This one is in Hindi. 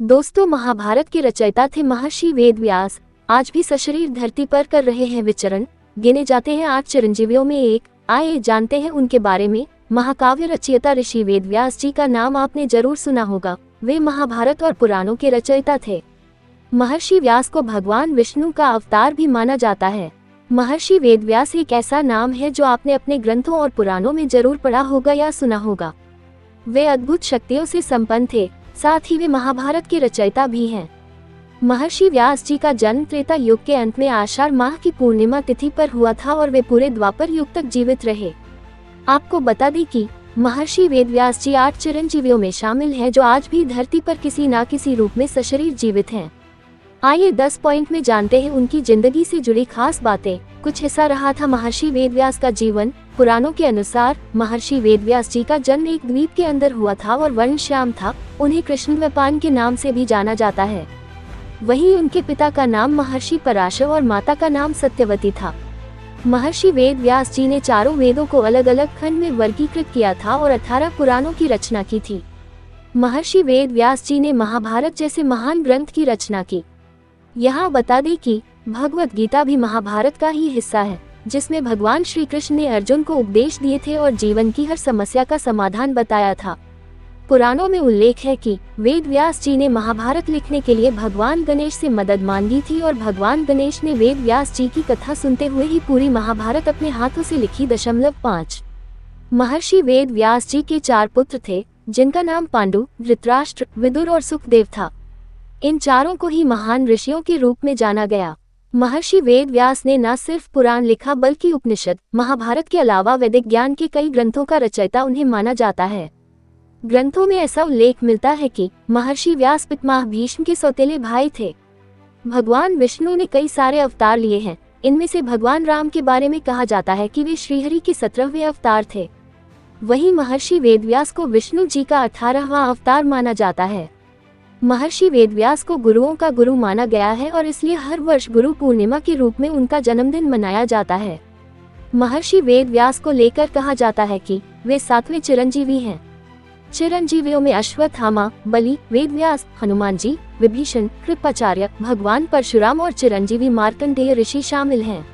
दोस्तों, महाभारत के रचयिता थे महर्षि वेद व्यास। आज भी सशरीर धरती पर कर रहे हैं विचरण। गिने जाते हैं 8 चिरंजीवियों में एक। आइए जानते हैं उनके बारे में। महाकाव्य रचयिता ऋषि वेद व्यास जी का नाम आपने जरूर सुना होगा। वे महाभारत और पुराणों के रचयिता थे। महर्षि व्यास को भगवान विष्णु का अवतार भी माना जाता है। महर्षि वेद व्यास एक ऐसा नाम है जो आपने अपने ग्रंथों और पुराणों में जरूर पढ़ा होगा या सुना होगा। वे अद्भुत शक्तियों से संपन्न थे, साथ ही वे महाभारत के रचयिता भी हैं। महर्षि व्यास जी का जन्म त्रेता युग के अंत में आषाढ़ माह की पूर्णिमा तिथि पर हुआ था और वे पूरे द्वापर युग तक जीवित रहे। आपको बता दें कि महर्षि वेद व्यास जी 8 चिरंजीवियों में शामिल हैं जो आज भी धरती पर किसी न किसी रूप में सशरीर जीवित हैं। आइए 10 पॉइंट में जानते हैं उनकी जिंदगी से जुड़ी खास बातें। कुछ हिस्सा रहा था महर्षि वेद व्यास का जीवन। पुराणों के अनुसार महर्षि वेद व्यास जी का जन्म एक द्वीप के अंदर हुआ था और वर्ण श्याम था। उन्हें कृष्णद्वैपायन के नाम से भी जाना जाता है। वहीं उनके पिता का नाम महर्षि पराशर और माता का नाम सत्यवती था। महर्षि वेद व्यास जी ने चारों वेदों को अलग अलग खंड में वर्गीकृत किया था और 18 पुराणों की रचना की थी। महर्षि वेद व्यास जी ने महाभारत जैसे महान ग्रंथ की रचना की। यहाँ बता दें कि भगवत गीता भी महाभारत का ही हिस्सा है, जिसमें भगवान श्री कृष्ण ने अर्जुन को उपदेश दिए थे और जीवन की हर समस्या का समाधान बताया था। पुराणों में उल्लेख है कि वेद व्यास जी ने महाभारत लिखने के लिए भगवान गणेश से मदद मांगी थी और भगवान गणेश ने वेद व्यास जी की कथा सुनते हुए ही पूरी महाभारत अपने हाथों से लिखी। 5 महर्षि वेद व्यास जी के 4 पुत्र थे, जिनका नाम पांडु, धृतराष्ट्र, विदुर और सुखदेव था। इन चारों को ही महान ऋषियों के रूप में जाना गया। महर्षि वेद व्यास ने न सिर्फ पुराण लिखा बल्कि उपनिषद, महाभारत के अलावा वैदिक ज्ञान के कई ग्रंथों का रचयिता उन्हें माना जाता है। ग्रंथों में ऐसा उल्लेख मिलता है कि महर्षि व्यास पितामह भीष्म के सौतेले भाई थे। भगवान विष्णु ने कई सारे अवतार लिए हैं। इनमें से भगवान राम के बारे में कहा जाता है कि वे श्रीहरि के 17वें अवतार थे। वहीं महर्षि वेद व्यास को विष्णु जी का 18वां अवतार माना जाता है। महर्षि वेद व्यास को गुरुओं का गुरु माना गया है और इसलिए हर वर्ष गुरु पूर्णिमा के रूप में उनका जन्मदिन मनाया जाता है। महर्षि वेद व्यास को लेकर कहा जाता है कि वे 7वें चिरंजीवी हैं। चिरंजीवियों में अश्वत्थामा, बलि, वेद व्यास, हनुमान जी, विभीषण, कृपाचार्य, भगवान परशुराम और चिरंजीवी मार्कंडेय ऋषि शामिल हैं।